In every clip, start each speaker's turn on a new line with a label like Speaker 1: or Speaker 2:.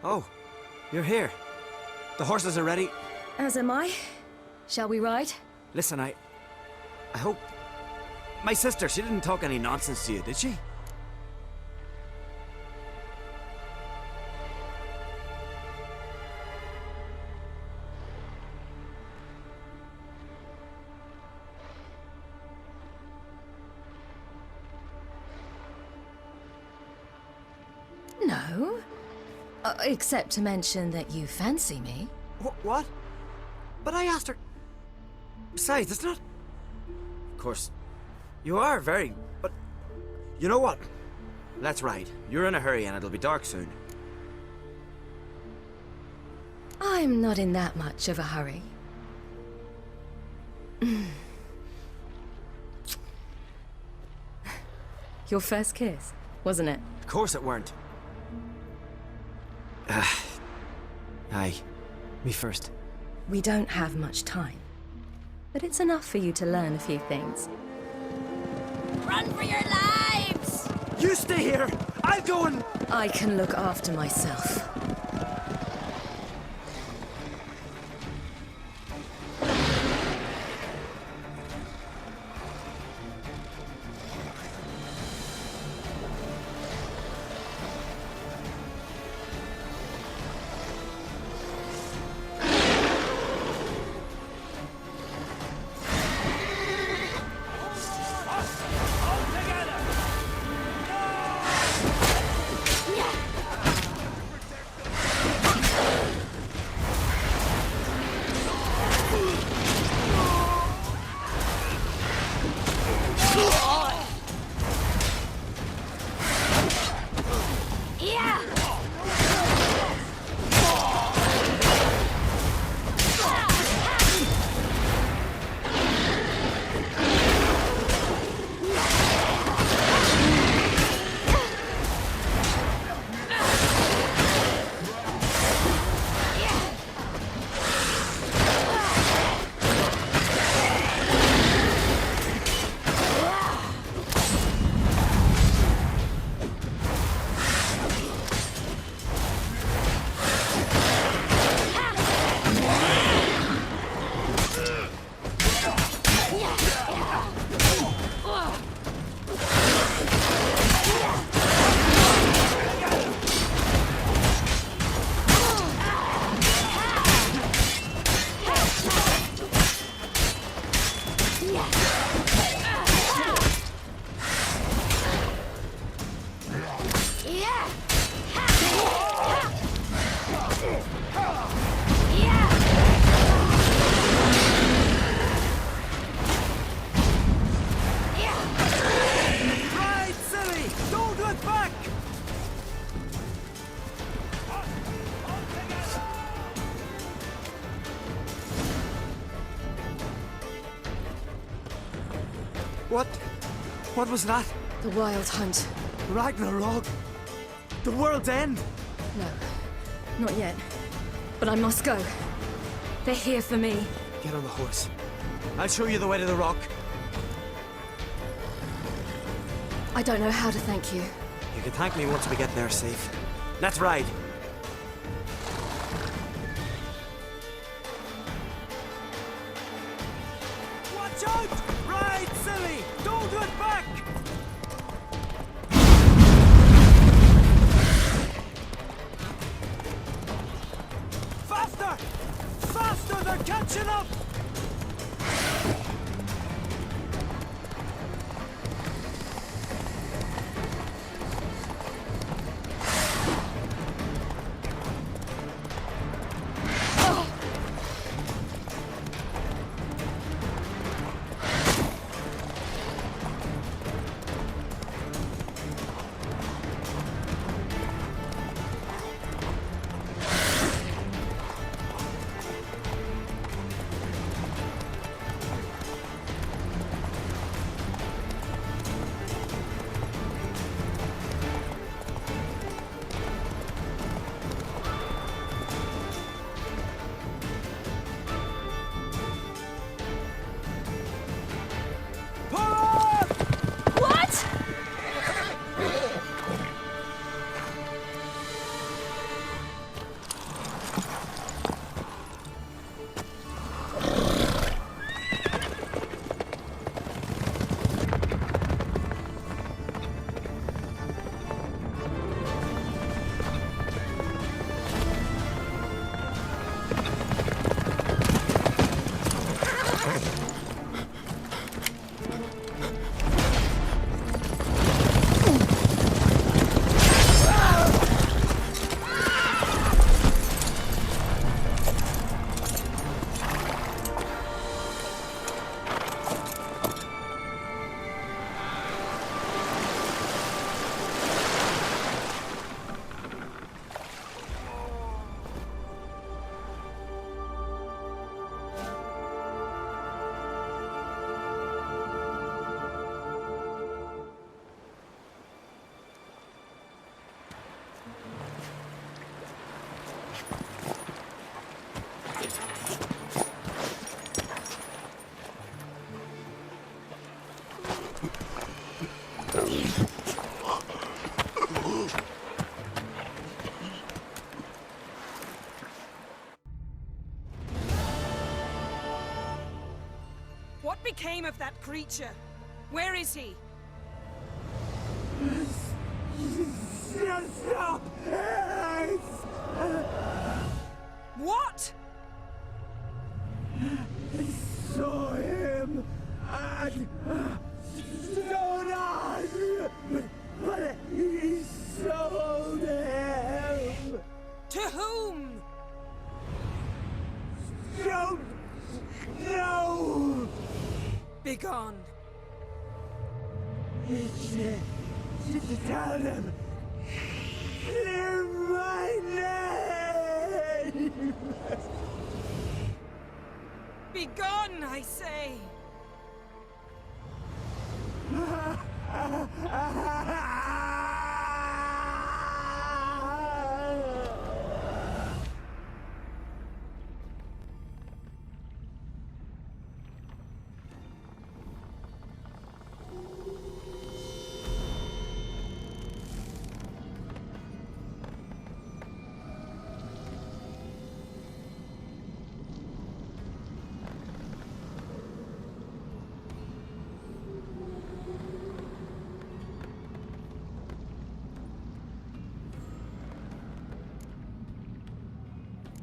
Speaker 1: Oh, you're here. The horses are ready.
Speaker 2: As am I. Shall we ride?
Speaker 1: Listen, I hope... My sister, she didn't talk any nonsense to you, did she?
Speaker 2: No. Except to mention that you fancy me.
Speaker 1: What? But I asked her... Besides, it's not... Of course, you are very... But... You know what? Let's ride. You're in a hurry and it'll be dark soon.
Speaker 2: I'm not in that much of a hurry. Your first kiss, wasn't it?
Speaker 1: Of course it weren't. Aye. Me first.
Speaker 2: We don't have much time. But it's enough for you to learn a few things. Run for your lives!
Speaker 1: You stay here! I'll go and...
Speaker 2: I can look after myself.
Speaker 1: What was that?
Speaker 2: The Wild Hunt.
Speaker 1: Ragnarok? The world's end?
Speaker 2: No, not yet. But I must go. They're here for me.
Speaker 1: Get on the horse. I'll show you the way to the rock.
Speaker 2: I don't know how to thank you.
Speaker 1: You can thank me once we get there safe. Let's ride. What? Watch out! Ride, silly! Don't look back! Faster! Faster! They're catching up!
Speaker 3: What became of that creature? Where is he?
Speaker 1: Stop!
Speaker 3: What?
Speaker 1: I saw him at Stoneheart, but he sold him.
Speaker 3: To whom?
Speaker 1: Don't know.
Speaker 3: Begone.
Speaker 1: Tell them. Clear my name.
Speaker 3: Begone, I say.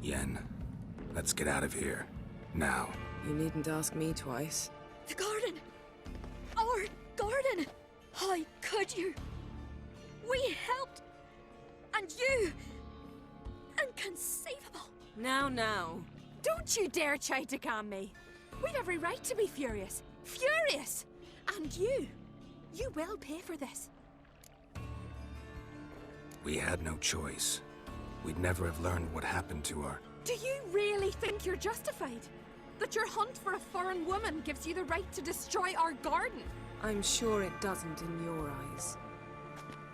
Speaker 4: Yen, let's get out of here. Now.
Speaker 3: You needn't ask me twice.
Speaker 2: The garden! Our garden! How could you? We helped! And you! Inconceivable!
Speaker 3: Now.
Speaker 5: Don't you dare try to calm me. We'd every right to be furious. Furious! And you will pay for this.
Speaker 4: We had no choice. We'd never have learned what happened to her.
Speaker 5: Do you really think you're justified? That your hunt for a foreign woman gives you the right to destroy our garden?
Speaker 3: I'm sure it doesn't in your eyes.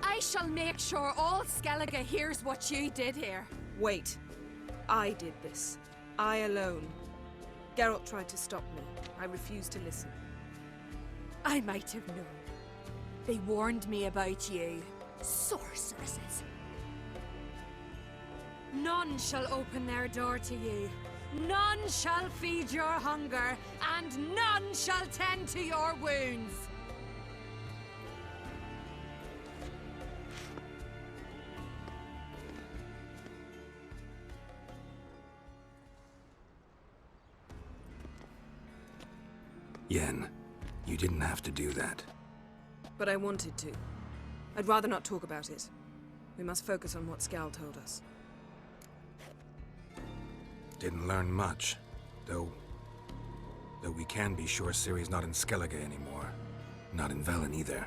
Speaker 5: I shall make sure all Skellige hears what you did here.
Speaker 3: Wait. I did this. I alone. Geralt tried to stop me. I refused to listen.
Speaker 5: I might have known. They warned me about you. Sorceresses. None shall open their door to you. None shall feed your hunger, and none shall tend to your wounds.
Speaker 4: Yen, you didn't have to do that.
Speaker 3: But I wanted to. I'd rather not talk about it. We must focus on what Scal told us.
Speaker 4: Didn't learn much, though we can be sure Ciri's not in Skellige anymore. Not in Velen either.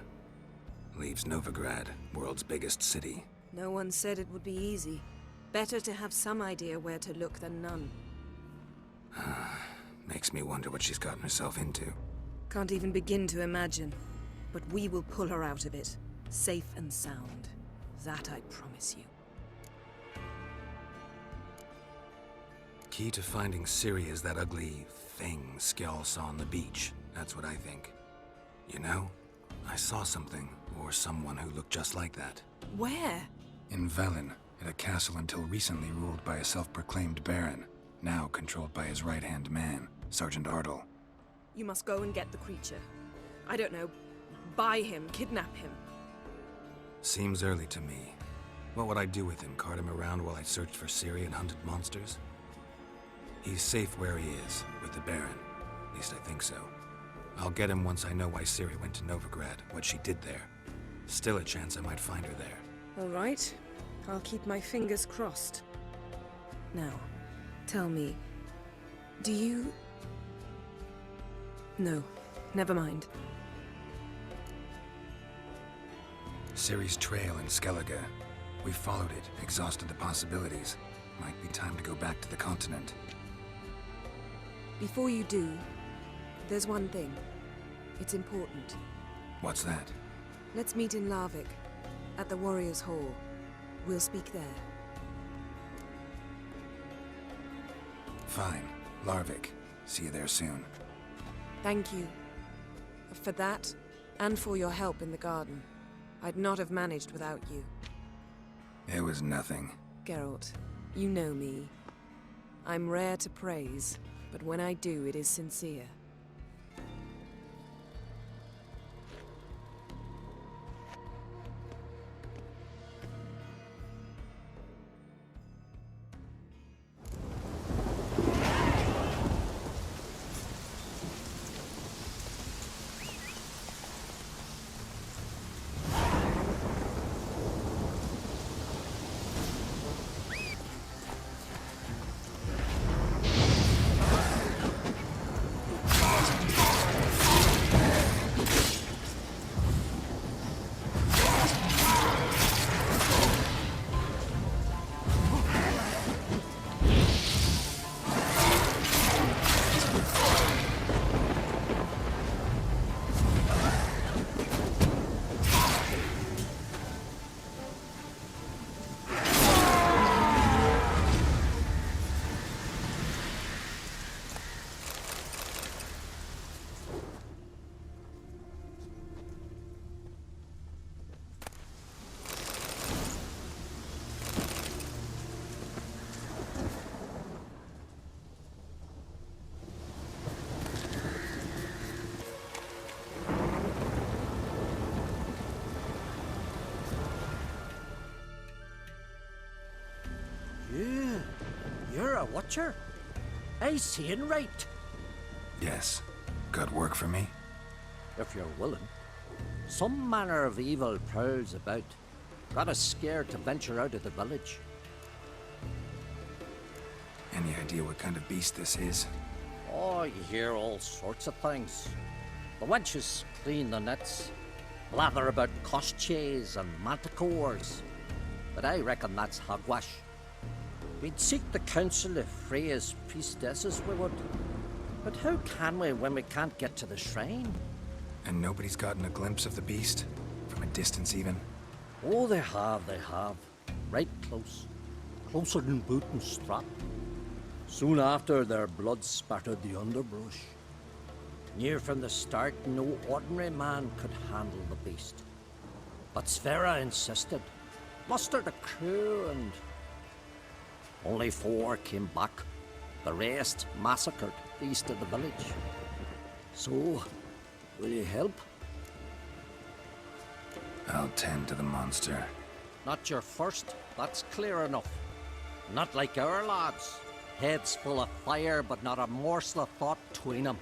Speaker 4: Leaves Novigrad, world's biggest city.
Speaker 3: No one said it would be easy. Better to have some idea where to look than none.
Speaker 4: Makes me wonder what she's gotten herself into.
Speaker 3: Can't even begin to imagine. But we will pull her out of it, safe and sound. That I promise you.
Speaker 4: Key to finding Ciri is that ugly thing Skjall saw on the beach. That's what I think. You know, I saw something, or someone who looked just like that.
Speaker 3: Where?
Speaker 4: In Velen, at a castle until recently ruled by a self-proclaimed baron, now controlled by his right-hand man, Sergeant Ardle.
Speaker 3: You must go and get the creature. I don't know, buy him, kidnap him.
Speaker 4: Seems early to me. What would I do with him? Cart him around while I searched for Ciri and hunted monsters? He's safe where he is, with the Baron. At least I think so. I'll get him once I know why Ciri went to Novigrad, what she did there. Still a chance I might find her there.
Speaker 3: All right. I'll keep my fingers crossed. Now, tell me, do you... No, never mind.
Speaker 4: Ciri's trail in Skellige. We followed it, exhausted the possibilities. Might be time to go back to the continent.
Speaker 3: Before you do, there's one thing. It's important.
Speaker 4: What's that?
Speaker 3: Let's meet in Larvik, at the Warriors' Hall. We'll speak there.
Speaker 4: Fine. Larvik. See you there soon.
Speaker 3: Thank you. For that, and for your help in the garden. I'd not have managed without you.
Speaker 4: It was nothing.
Speaker 3: Geralt, you know me. I'm rare to praise, but when I do, it is sincere.
Speaker 6: You're a watcher? I seeing right.
Speaker 4: Yes. Got work for me?
Speaker 6: If you're willing. Some manner of evil prowls about. Got us scared to venture out of the village.
Speaker 4: Any idea what kind of beast this is?
Speaker 6: Oh, you hear all sorts of things. The wenches clean the nets, blather about kosches and manticores. But I reckon that's hogwash. We'd seek the counsel of Freya's priestesses, we would. But how can we when we can't get to the shrine?
Speaker 4: And nobody's gotten a glimpse of the beast? From a distance, even?
Speaker 6: Oh, they have. Right close. Closer than boot and strap. Soon after, their blood spattered the underbrush. Near from the start, no ordinary man could handle the beast. But Sverre insisted. Mustered a crew and... only 4 came back. The rest massacred east of the village. So, will you help?
Speaker 4: I'll tend to the monster.
Speaker 6: Not your first, that's clear enough. Not like our lads. Heads full of fire, but not a morsel of thought between them.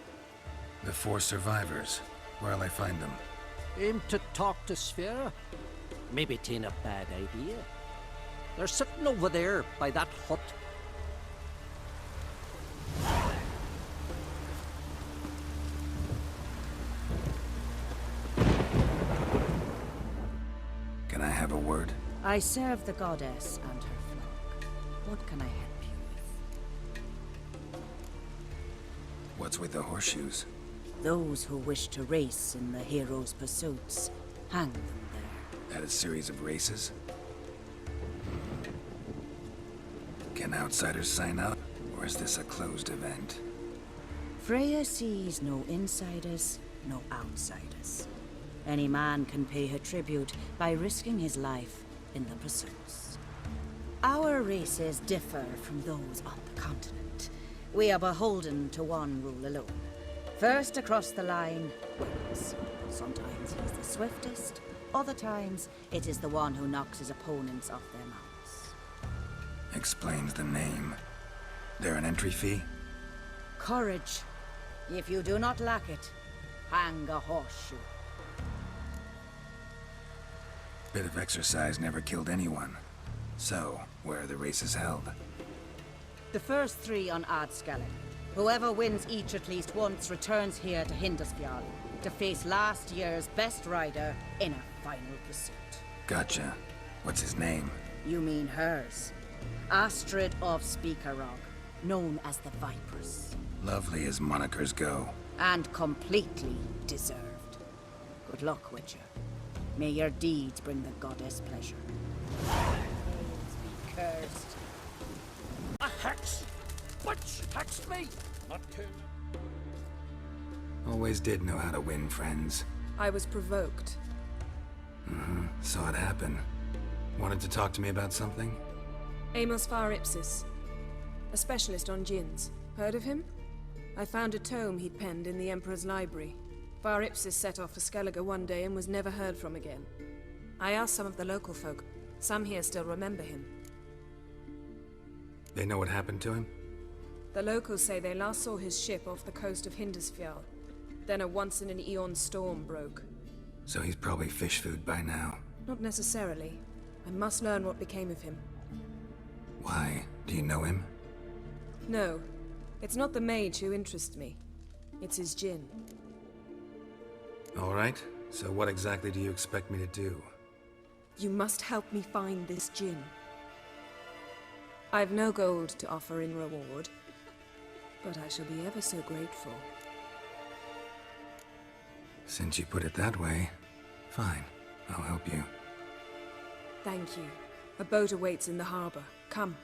Speaker 4: The 4 survivors. Where'll I find them?
Speaker 6: Aim to talk to Sphere? Maybe 'tain't a bad idea. They're sitting over there by that hut.
Speaker 4: Can I have a word?
Speaker 7: I serve the goddess and her flock. What can I help you with?
Speaker 4: What's with the horseshoes?
Speaker 7: Those who wish to race in the hero's pursuits, hang them there.
Speaker 4: At a series of races? Can outsiders sign up? Or is this a closed event?
Speaker 7: Freya sees no insiders, no outsiders. Any man can pay her tribute by risking his life in the pursuits. Our races differ from those on the continent. We are beholden to one rule alone. First across the line wins. Sometimes he's the swiftest, other times it is the one who knocks his opponents off their mounts.
Speaker 4: Explains the name. There an entry fee?
Speaker 7: Courage. If you do not lack it, hang a horseshoe.
Speaker 4: Bit of exercise never killed anyone. So, where are the races held?
Speaker 7: The first 3 on Ardscalon. Whoever wins each at least once returns here to Hindisfjall to face last year's best rider in a final pursuit.
Speaker 4: Gotcha. What's his name?
Speaker 7: You mean hers. Astrid of Speakerog, known as the Vipress.
Speaker 4: Lovely as monikers go.
Speaker 7: And completely deserved. Good luck, Witcher. May your deeds bring the goddess pleasure. Names be cursed.
Speaker 6: A hex! Which hexed me? Not him.
Speaker 4: Always did know how to win friends.
Speaker 3: I was provoked.
Speaker 4: Saw it happen. Wanted to talk to me about something?
Speaker 3: Amos Var Ipsis, a specialist on djinns. Heard of him? I found a tome he'd penned in the Emperor's library. Var Ipsis set off for Skellige one day and was never heard from again. I asked some of the local folk. Some here still remember him.
Speaker 4: They know what happened to him?
Speaker 3: The locals say they last saw his ship off the coast of Hindisfjall. Then a once-in-an-eon storm broke.
Speaker 4: So he's probably fish food by now.
Speaker 3: Not necessarily. I must learn what became of him.
Speaker 4: Why? Do you know him?
Speaker 3: No, it's not the mage who interests me. It's his djinn.
Speaker 4: All right. So what exactly do you expect me to do?
Speaker 3: You must help me find this djinn. I've no gold to offer in reward, but I shall be ever so grateful.
Speaker 4: Since you put it that way, fine. I'll help you.
Speaker 3: Thank you. A boat awaits in the harbor. Come.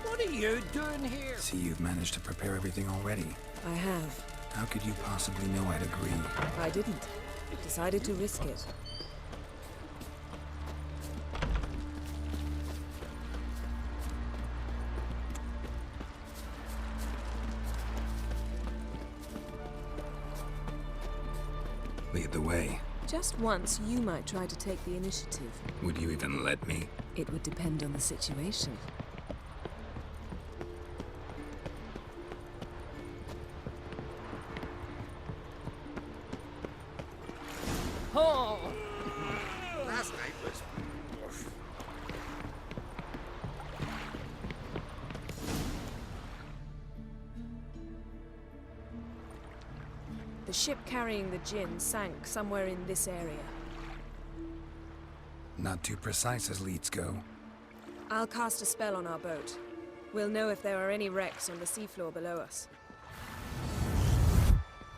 Speaker 6: What are you doing here?
Speaker 4: See, you've managed to prepare everything already.
Speaker 3: I have.
Speaker 4: How could you possibly know I'd agree?
Speaker 3: I didn't. Decided to risk it.
Speaker 4: Lead the way.
Speaker 3: Just once, you might try to take the initiative.
Speaker 4: Would you even let me?
Speaker 3: It would depend on the situation.
Speaker 6: Oh!
Speaker 8: Last night was...
Speaker 3: The ship carrying the djinn sank somewhere in this area.
Speaker 4: Not too precise as leads go.
Speaker 3: I'll cast a spell on our boat. We'll know if there are any wrecks on the seafloor below us.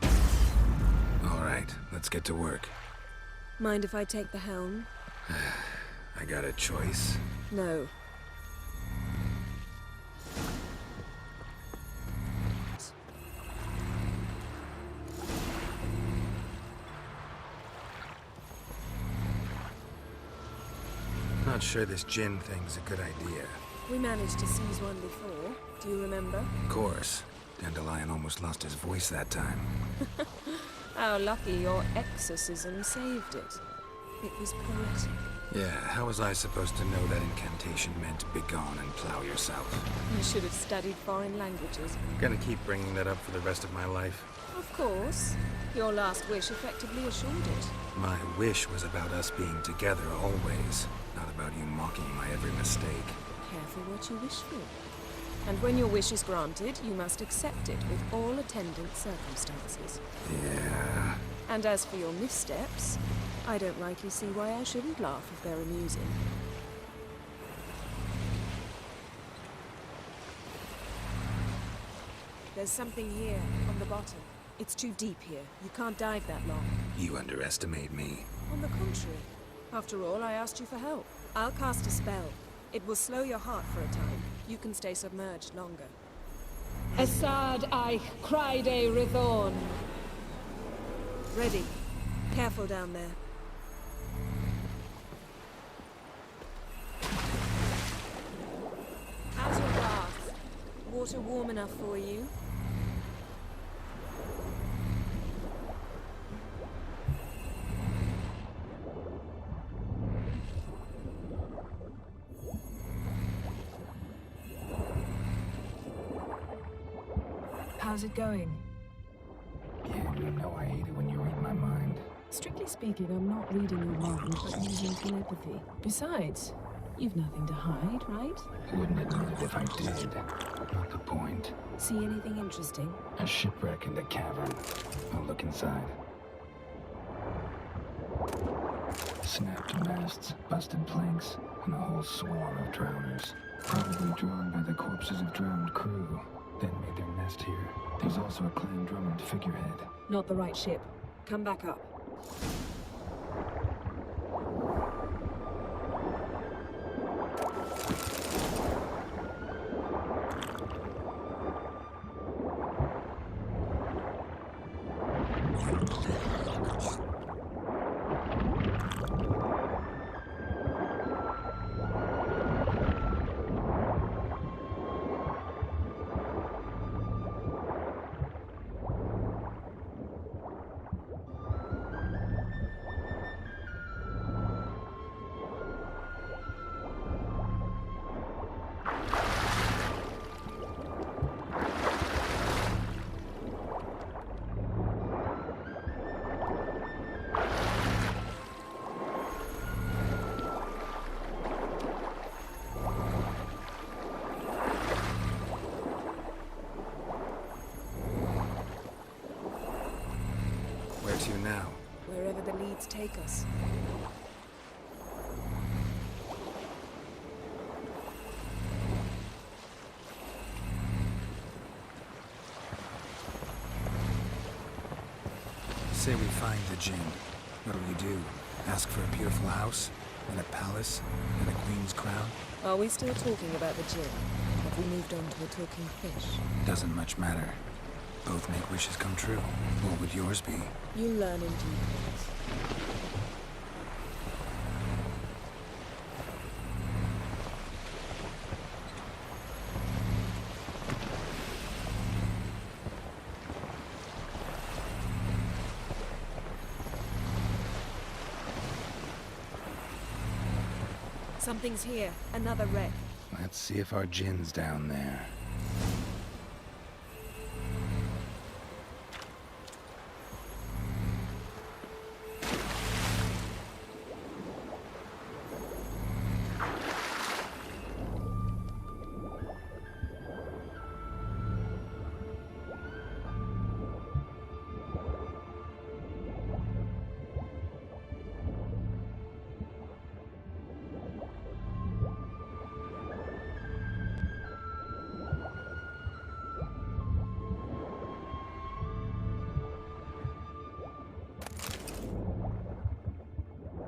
Speaker 4: All right, let's get to work.
Speaker 3: Mind if I take the helm?
Speaker 4: I got a choice.
Speaker 3: No.
Speaker 4: Not sure this Jinn thing's a good idea.
Speaker 3: We managed to seize one before. Do you remember?
Speaker 4: Of course. Dandelion almost lost his voice that time.
Speaker 3: How lucky your exorcism saved it. It was poetic.
Speaker 4: Yeah, how was I supposed to know that incantation meant begone and plow yourself?
Speaker 3: You should have studied foreign languages.
Speaker 4: Gonna keep bringing that up for the rest of my life.
Speaker 3: Of course. Your last wish effectively assured it.
Speaker 4: My wish was about us being together always, not about you mocking my every mistake.
Speaker 3: Careful what you wish for. And when your wish is granted, you must accept it with all attendant circumstances.
Speaker 4: Yeah.
Speaker 3: And as for your missteps, I don't rightly see why I shouldn't laugh if they're amusing. There's something here, on the bottom. It's too deep here. You can't dive that long.
Speaker 4: You underestimate me.
Speaker 3: On the contrary. After all, I asked you for help. I'll cast a spell. It will slow your heart for a time. You can stay submerged longer. Assad I Cried Rithorn. Ready. Careful down there. How's your bath? Water warm enough for you? How's it going?
Speaker 4: Yeah, you know I hate it when you read my mind.
Speaker 3: Strictly speaking, I'm not reading your mind, but using telepathy. Besides, you've nothing to hide, right?
Speaker 4: Wouldn't admit it if I did. Not the point.
Speaker 3: See anything interesting?
Speaker 4: A shipwreck in the cavern. I'll look inside. Snapped masts, busted planks, and a whole swarm of drowners. Probably drawn by the corpses of drowned crew. Then made their nest here. There's also a Clan Drummond figurehead.
Speaker 3: Not the right ship. Come back up.
Speaker 4: Where to now?
Speaker 3: Wherever the leads take us.
Speaker 4: Say we find the Jinn. What do we do? Ask for a beautiful house? And a palace? And a queen's crown?
Speaker 3: Are we still talking about the Jinn? Have we moved on to a talking fish?
Speaker 4: Doesn't much matter. Both make wishes come true. What would yours be?
Speaker 3: You learn in due course. Something's here. Another wreck.
Speaker 4: Let's see if our Jinn's down there.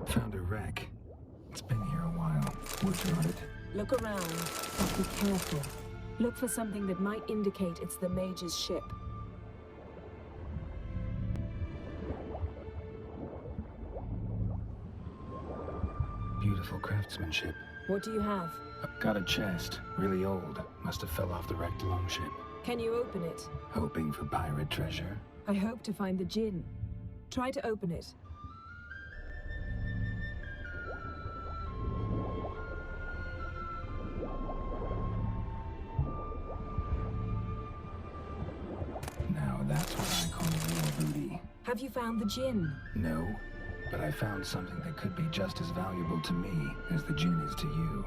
Speaker 4: Found a wreck. It's been here a while. What's on it?
Speaker 3: Look around, but be careful. Look for something that might indicate it's the mage's ship.
Speaker 4: Beautiful craftsmanship. craftsmanship.
Speaker 3: What do you have?
Speaker 4: I've got a chest, really old. Must have fell off the wrecked longship.
Speaker 3: Can you open it?
Speaker 4: Hoping for pirate treasure.
Speaker 3: I hope to find the Jinn. Try to open it.
Speaker 4: Now that's what I call real booty.
Speaker 3: Have you found the Jinn?
Speaker 4: No, but I found something that could be just as valuable to me as the Jinn is to you.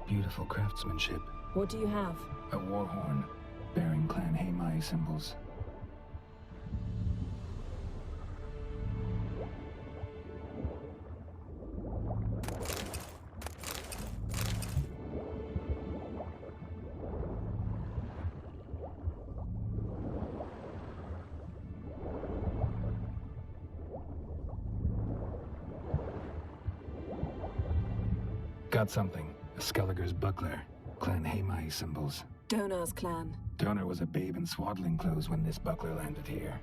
Speaker 4: Beautiful craftsmanship.
Speaker 3: What do you have?
Speaker 4: A war horn, bearing Clan Haemai symbols. Got something. A Skellige's buckler. Clan Haemai symbols.
Speaker 3: Donar's clan.
Speaker 4: Donar was a babe in swaddling clothes when this buckler landed here.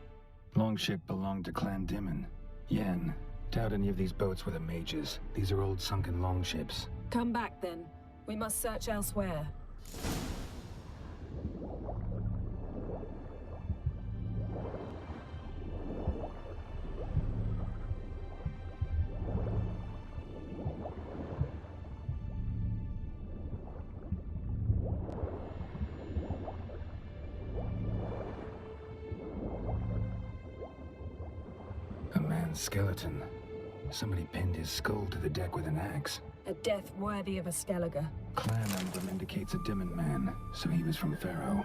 Speaker 4: Longship belonged to Clan Dimon. Yen. Doubt any of these boats were the mages. These are old sunken longships.
Speaker 3: Come back then. We must search elsewhere.
Speaker 4: A man's skeleton. Somebody pinned his skull to the deck with an axe.
Speaker 3: A death worthy of a Skellige.
Speaker 4: Clan emblem indicates a Dimon man, so he was from Pharaoh.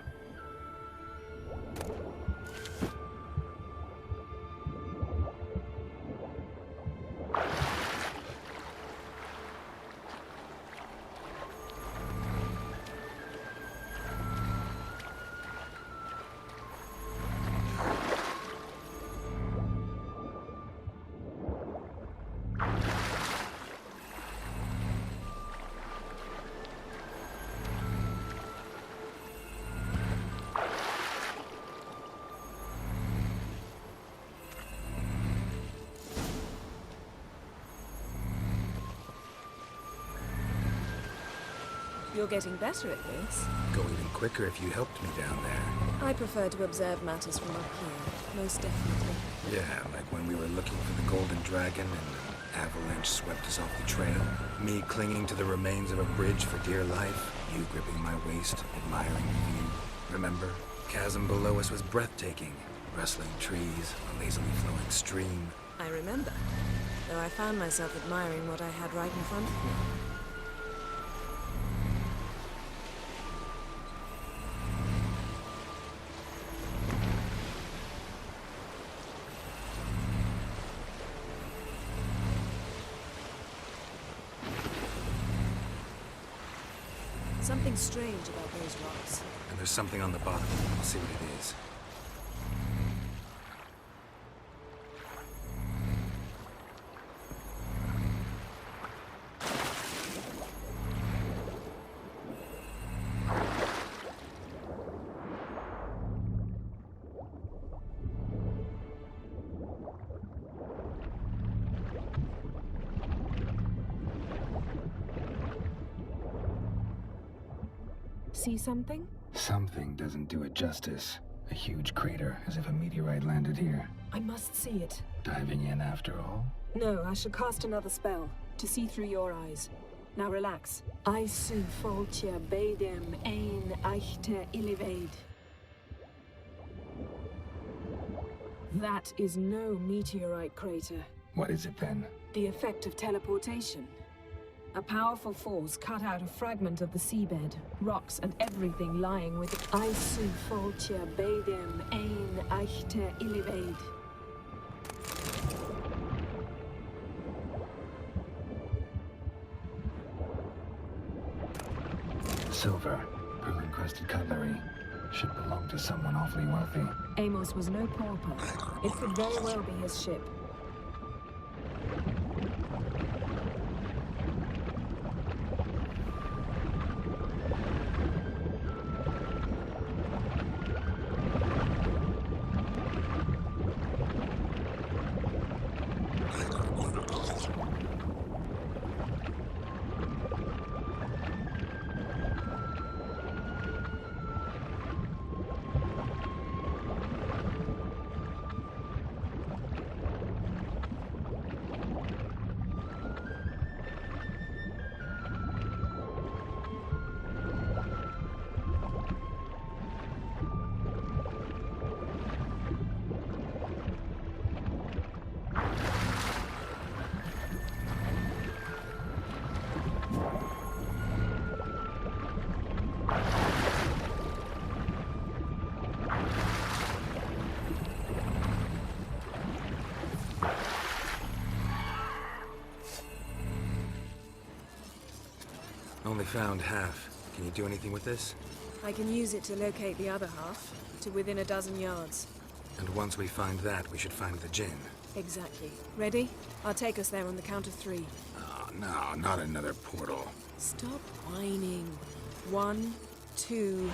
Speaker 3: You're getting better at this.
Speaker 4: Go even quicker if you helped me down there.
Speaker 3: I prefer to observe matters from up here, most definitely.
Speaker 4: Yeah, like when we were looking for the Golden Dragon and an avalanche swept us off the trail. Me clinging to the remains of a bridge for dear life. You gripping my waist, admiring the view. Remember? Chasm below us was breathtaking. Rustling trees, a lazily flowing stream.
Speaker 3: I remember, though I found myself admiring what I had right in front of me. Something strange about those rocks.
Speaker 4: And there's something on the bottom. I'll see what it is.
Speaker 3: See something?
Speaker 4: Something doesn't do it justice. A huge crater, as if a meteorite landed here.
Speaker 3: I must see it.
Speaker 4: Diving in after all?
Speaker 3: No, I shall cast another spell, to see through your eyes. Now relax. Aisu foltja beidem ein eichte iliveid. That is no meteorite crater.
Speaker 4: What is it then?
Speaker 3: The effect of teleportation. A powerful force cut out a fragment of the seabed, rocks and everything lying with it. Aisu foltja beidem ein eichte iliveid.
Speaker 4: Silver, pearl-encrusted cutlery. Should belong to someone awfully wealthy.
Speaker 3: Amos was no pauper. It could very well be his ship.
Speaker 4: Only found half. Can you do anything with this?
Speaker 3: I can use it to locate the other half, to within a dozen yards.
Speaker 4: And once we find that, we should find the Jinn.
Speaker 3: Exactly. Ready? I'll take us there on the count of 3.
Speaker 4: Oh, no, not another portal.
Speaker 3: Stop whining. 1, 2...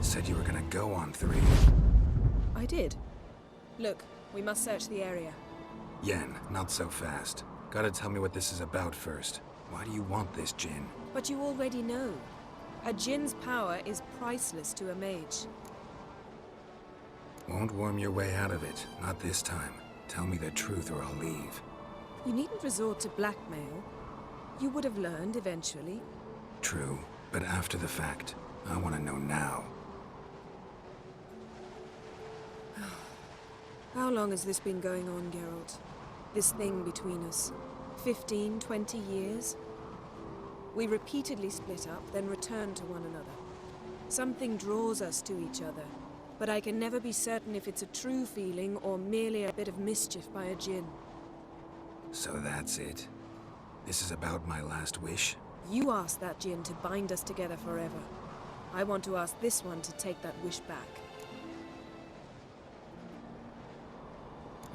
Speaker 4: Said you were gonna go on 3.
Speaker 3: I did. Look, we must search the area.
Speaker 4: Yen, not so fast. Gotta tell me what this is about first. Why do you want this Jinn?
Speaker 3: But you already know. A Jinn's power is priceless to a mage.
Speaker 4: Won't worm your way out of it. Not this time. Tell me the truth or I'll leave.
Speaker 3: You needn't resort to blackmail. You would have learned eventually.
Speaker 4: True, but after the fact. I want to know now.
Speaker 3: How long has this been going on, Geralt? This thing between us? 15, 20 years? We repeatedly split up, then returned to one another. Something draws us to each other, but I can never be certain if it's a true feeling or merely a bit of mischief by a Jinn.
Speaker 4: So that's it? This is about my last wish?
Speaker 3: You asked that Jinn to bind us together forever. I want to ask this one to take that wish back.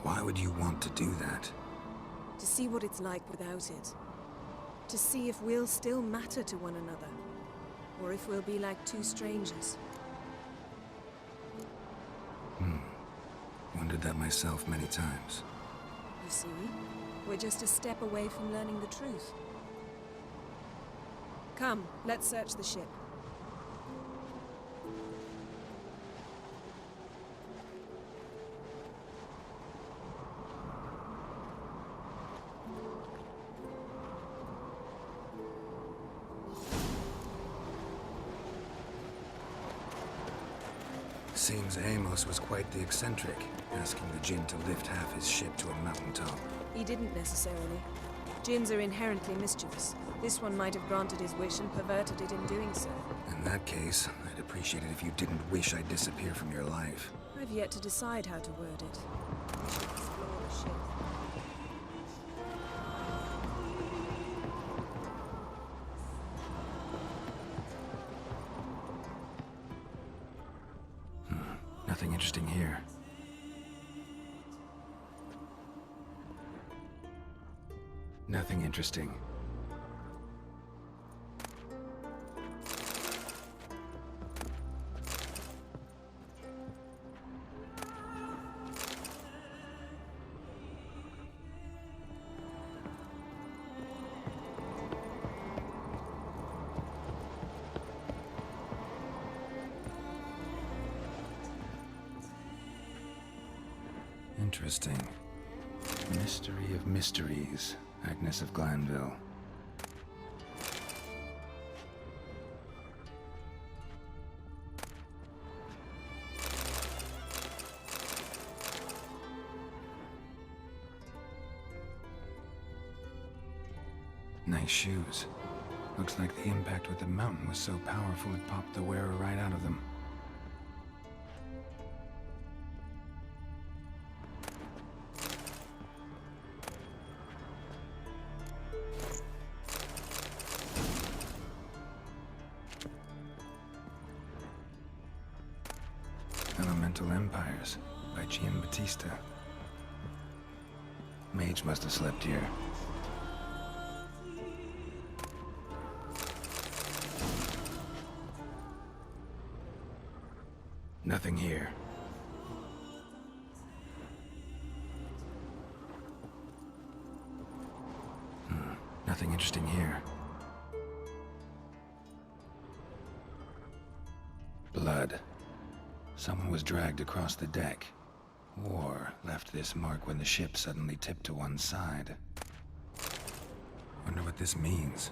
Speaker 4: Why would you want to do that?
Speaker 3: To see what it's like without it. To see if we'll still matter to one another. Or if we'll be like two strangers.
Speaker 4: Wondered that myself many times.
Speaker 3: You see, we're just a step away from learning the truth. Come, let's search the ship.
Speaker 4: Seems Amos was quite the eccentric, asking the Jinn to lift half his ship to a mountaintop.
Speaker 3: He didn't necessarily. Jinns are inherently mischievous. This one might have granted his wish and perverted it in doing so.
Speaker 4: In that case, I'd appreciate it if you didn't wish I'd disappear from your life.
Speaker 3: I've yet to decide how to word it. We should explore the ship.
Speaker 4: Nothing interesting here. Nothing interesting. Interesting. Mystery of mysteries. Agnes of Glanville. Nice shoes. Looks like the impact with the mountain was so powerful it popped the wearer right out of them. Elemental Empires by Giambattista. Mage must have slept here. Nothing here. Nothing interesting here. Blood. Someone was dragged across the deck. Or left this mark when the ship suddenly tipped to one side. Wonder what this means.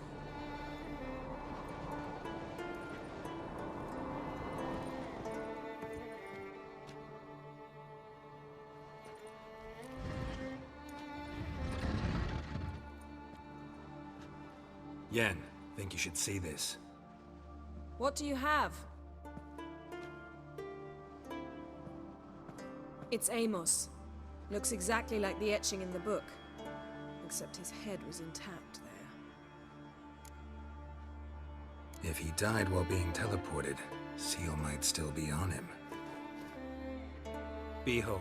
Speaker 4: Yen, think you should see this.
Speaker 3: What do you have? It's Amos. Looks exactly like the etching in the book. Except his head was intact there.
Speaker 4: If he died while being teleported, Seal might still be on him. Behold.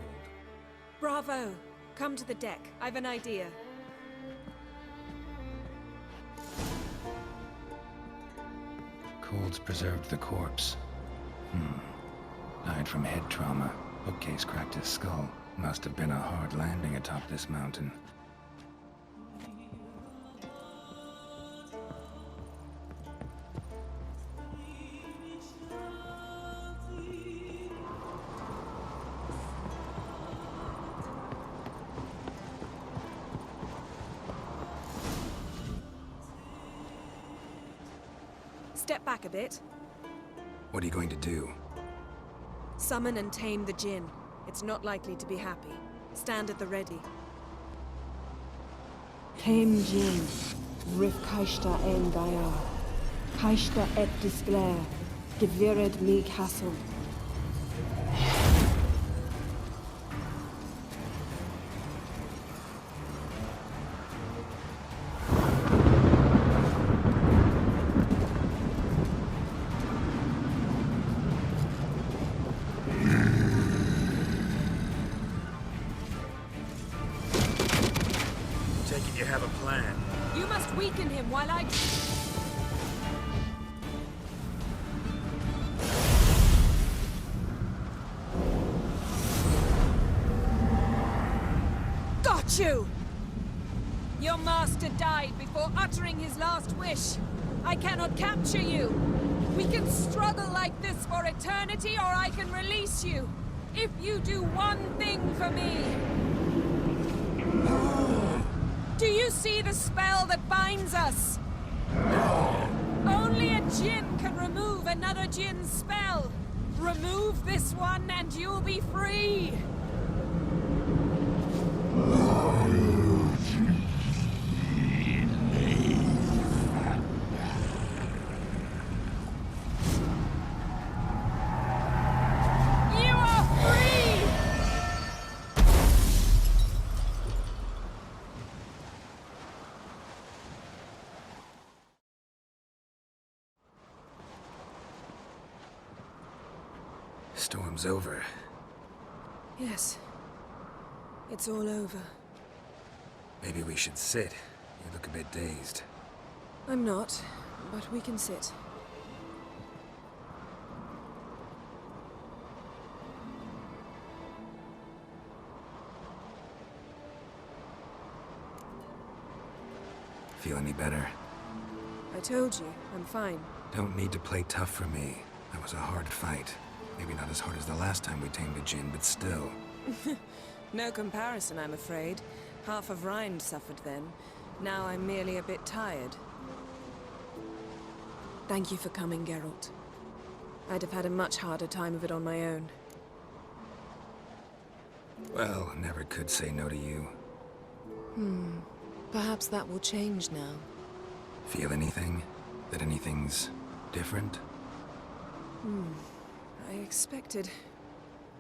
Speaker 3: Bravo! Come to the deck. I've an idea.
Speaker 4: Cold's preserved the corpse. Died from head trauma. Bookcase cracked his skull. Must have been a hard landing atop this mountain.
Speaker 3: Step back a bit.
Speaker 4: What are you going to do?
Speaker 3: Summon and tame the Jinn. It's not likely to be happy. Stand at the ready.
Speaker 9: Tame Jinn, Rif Kaishta en Daya, Kaishta et Displair, Gevired mi Castle.
Speaker 1: You have a plan.
Speaker 3: You must weaken him while I... Got you! Your master died before uttering his last wish. I cannot capture you. We can struggle like this for eternity, or I can release you. If you do one thing for me. Do you see the spell that binds us? Only a Jinn can remove another Jinn's spell. Remove this one and you'll be free. You are free!
Speaker 4: Storm's over.
Speaker 3: Yes. It's all over.
Speaker 4: Maybe we should sit. You look a bit dazed.
Speaker 3: I'm not, but we can sit.
Speaker 4: Feel any better?
Speaker 3: I told you, I'm fine.
Speaker 4: Don't need to play tough for me. That was a hard fight. Maybe not as hard as the last time we tamed a Jinn, but still.
Speaker 3: No comparison, I'm afraid. Half of Rind suffered then. Now I'm merely a bit tired. Thank you for coming, Geralt. I'd have had a much harder time of it on my own.
Speaker 4: Well, never could say no to you.
Speaker 3: Perhaps that will change now.
Speaker 4: Feel anything? That anything's different?
Speaker 3: I expected...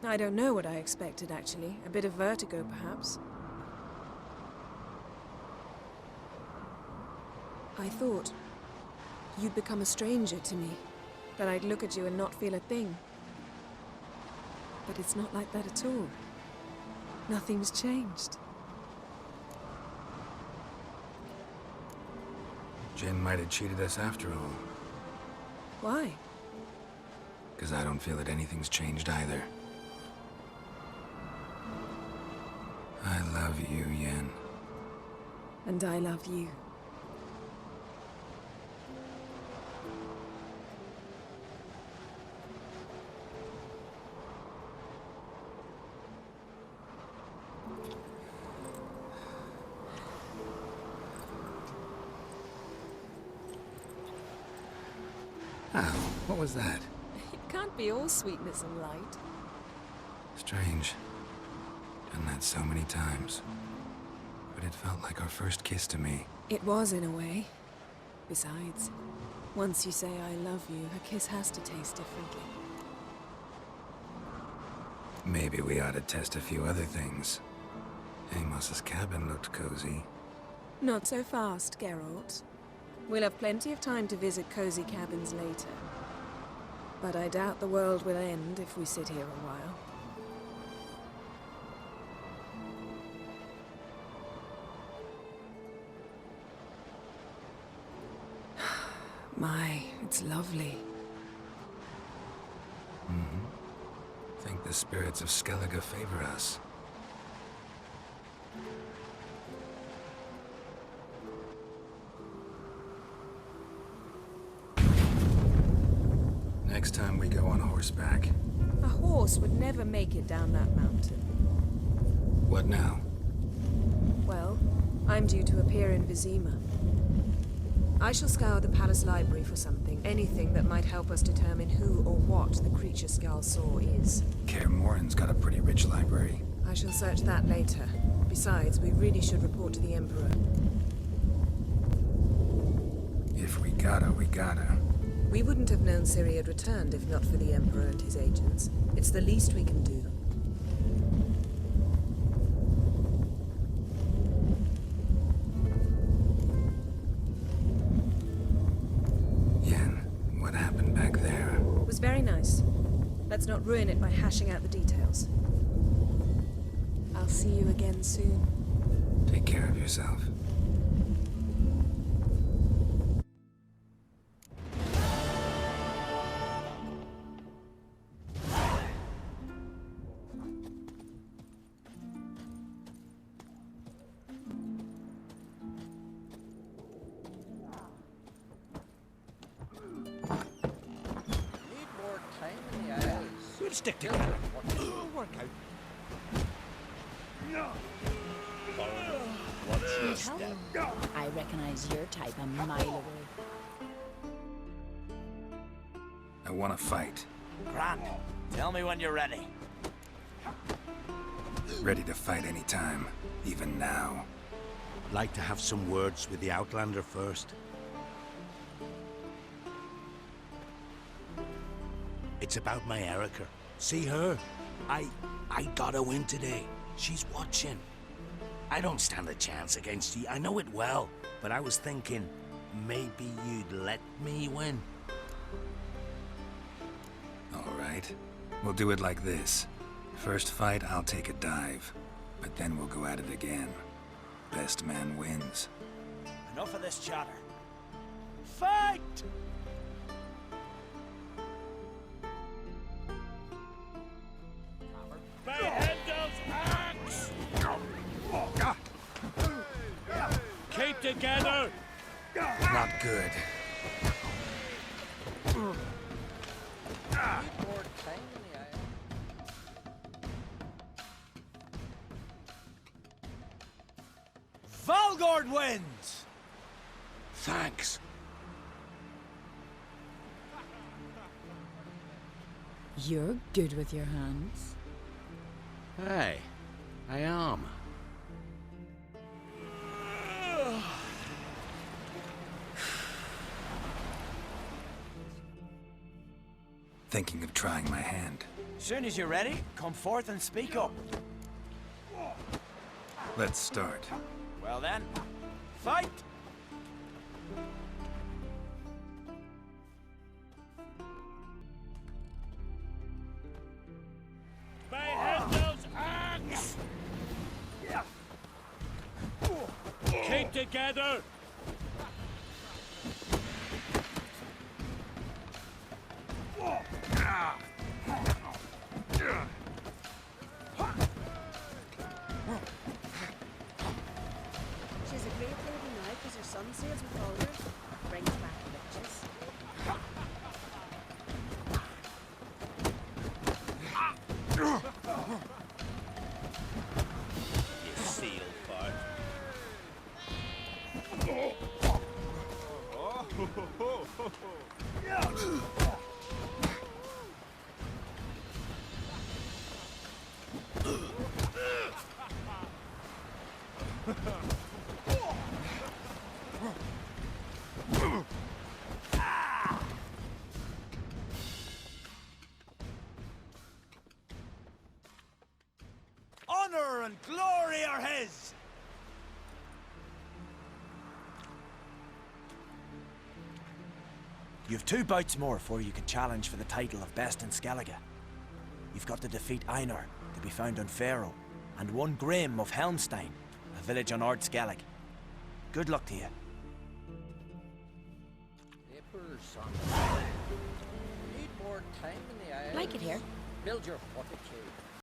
Speaker 3: I don't know what I expected, actually. A bit of vertigo, perhaps. I thought you'd become a stranger to me. That I'd look at you and not feel a thing. But it's not like that at all. Nothing's changed.
Speaker 4: Jinn might have cheated us after all.
Speaker 3: Why?
Speaker 4: Because I don't feel that anything's changed either. I love you, Yen.
Speaker 3: And I love you.
Speaker 4: Ow, what was that?
Speaker 3: It can't be all sweetness and light.
Speaker 4: Strange. Done that so many times. But it felt like our first kiss to me.
Speaker 3: It was, in a way. Besides, once you say I love you, a kiss has to taste differently.
Speaker 4: Maybe we ought to test a few other things. Amos's cabin looked cozy.
Speaker 3: Not so fast, Geralt. We'll have plenty of time to visit cozy cabins later. But I doubt the world will end if we sit here a while. My, it's lovely.
Speaker 4: Think the spirits of Skellige favor us. Next time we go on horseback.
Speaker 3: A horse would never make it down that mountain.
Speaker 4: What now?
Speaker 3: Well, I'm due to appear in Vizima. I shall scour the palace library for something, anything that might help us determine who or what the creature Skal saw is.
Speaker 4: Kaer Morhen's got a pretty rich library.
Speaker 3: I shall search that later. Besides, we really should report to the Emperor.
Speaker 4: If we gotta, we gotta.
Speaker 3: We wouldn't have known Ciri had returned if not for the Emperor and his agents. It's the least we can do.
Speaker 4: Yen, what happened back there?
Speaker 3: It was very nice. Let's not ruin it by hashing out the details. I'll see you again soon.
Speaker 4: Take care of yourself.
Speaker 8: We'll stick together. It'll work out.
Speaker 7: I recognize your type a mile away.
Speaker 4: I want to fight.
Speaker 1: Grant, tell me when you're ready.
Speaker 4: Ready to fight anytime, even now.
Speaker 8: Like to have some words with the Outlander first. It's about my Erica. See her? I gotta win today. She's watching. I don't stand a chance against you. I know it well. But I was thinking, maybe you'd let me win.
Speaker 4: All right. We'll do it like this. First fight, I'll take a dive. But then we'll go at it again. Best man wins.
Speaker 1: Enough of this chatter. Fight!
Speaker 8: Keep together!
Speaker 4: Not good.
Speaker 1: Valgord wins!
Speaker 8: Thanks.
Speaker 7: You're good with your hands.
Speaker 8: Hey, I am.
Speaker 4: Thinking of trying my hand.
Speaker 1: Soon as you're ready, come forth and speak up.
Speaker 4: Let's start.
Speaker 1: Well then, fight!
Speaker 8: Keep together!
Speaker 7: She's a great lady now because her son sails with Ulrich. Brings back riches.
Speaker 8: You seal fart.
Speaker 1: You've 2 bouts more before you can challenge for the title of Best in Skellige. You've got to defeat Einar, to be found on Faroe, and 1 Grim of Helmstein, a village on Ard Skellig. Good luck to you.
Speaker 6: Papers on the Need more time in the isle.
Speaker 2: Like it here.
Speaker 6: Build your fortitude.